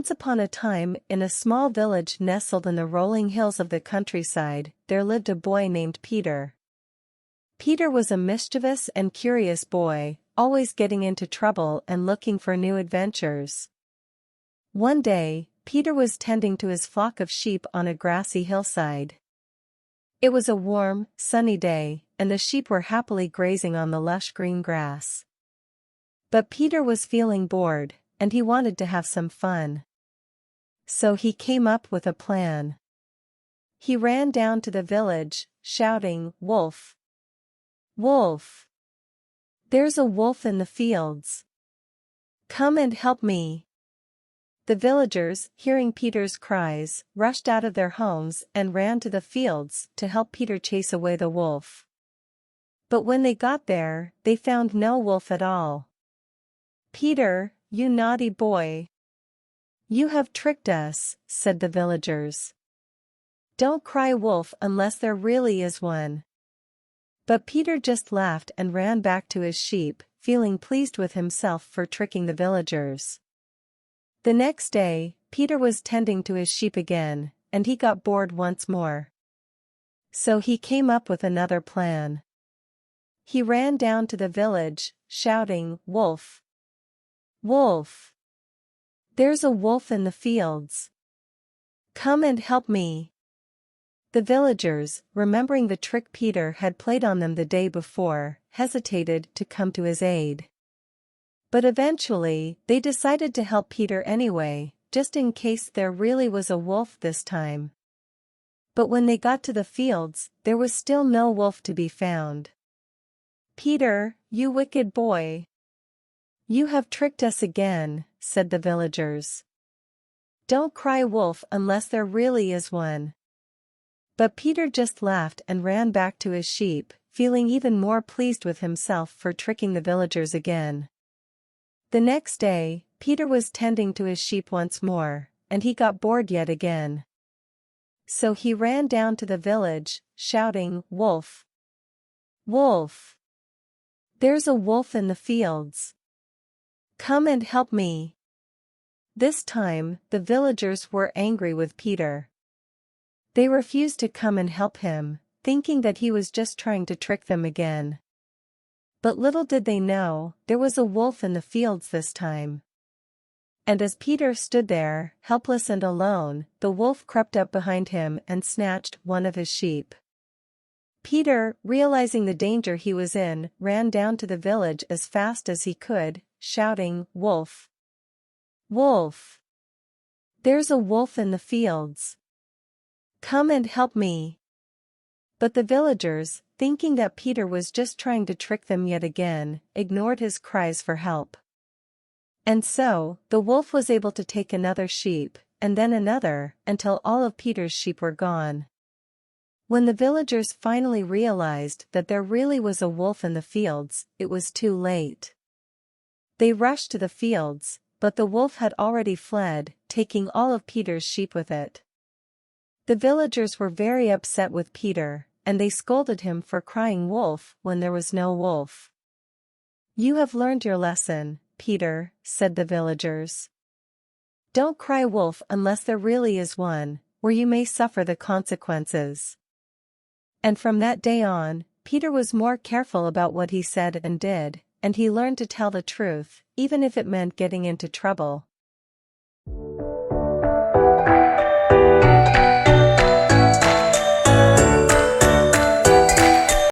Once upon a time, in a small village nestled in the rolling hills of the countryside, there lived a boy named Peter. Peter was a mischievous and curious boy, always getting into trouble and looking for new adventures. One day, Peter was tending to his flock of sheep on a grassy hillside. It was a warm, sunny day, and the sheep were happily grazing on the lush green grass. But Peter was feeling bored, and he wanted to have some fun. So he came up with a plan. He ran down to the village, shouting, "Wolf! Wolf! There's a wolf in the fields! Come and help me!" The villagers, hearing Peter's cries, rushed out of their homes and ran to the fields to help Peter chase away the wolf. But when they got there, they found no wolf at all. "Peter, you naughty boy! You have tricked us," said the villagers. "Don't cry wolf unless there really is one." But Peter just laughed and ran back to his sheep, feeling pleased with himself for tricking the villagers. The next day, Peter was tending to his sheep again, and he got bored once more. So he came up with another plan. He ran down to the village, shouting, "Wolf! Wolf! There's a wolf in the fields! Come and help me!" The villagers, remembering the trick Peter had played on them the day before, hesitated to come to his aid. But eventually, they decided to help Peter anyway, just in case there really was a wolf this time. But when they got to the fields, there was still no wolf to be found. "Peter, you wicked boy! You have tricked us again," said the villagers. "Don't cry wolf unless there really is one." But Peter just laughed and ran back to his sheep, feeling even more pleased with himself for tricking the villagers again. The next day, Peter was tending to his sheep once more, and he got bored yet again. So he ran down to the village, shouting, "Wolf! Wolf! There's a wolf in the fields! Come and help me!" This time, the villagers were angry with Peter. They refused to come and help him, thinking that he was just trying to trick them again. But little did they know, there was a wolf in the fields this time. And as Peter stood there, helpless and alone, the wolf crept up behind him and snatched one of his sheep. Peter, realizing the danger he was in, ran down to the village as fast as he could, shouting, "Wolf! Wolf! There's a wolf in the fields! Come and help me!" But the villagers, thinking that Peter was just trying to trick them yet again, ignored his cries for help. And so, the wolf was able to take another sheep, and then another, until all of Peter's sheep were gone. When the villagers finally realized that there really was a wolf in the fields, it was too late. They rushed to the fields, but the wolf had already fled, taking all of Peter's sheep with it. The villagers were very upset with Peter, and they scolded him for crying wolf when there was no wolf. "You have learned your lesson, Peter," said the villagers. "Don't cry wolf unless there really is one, or you may suffer the consequences." And from that day on, Peter was more careful about what he said and did, and he learned to tell the truth, even if it meant getting into trouble.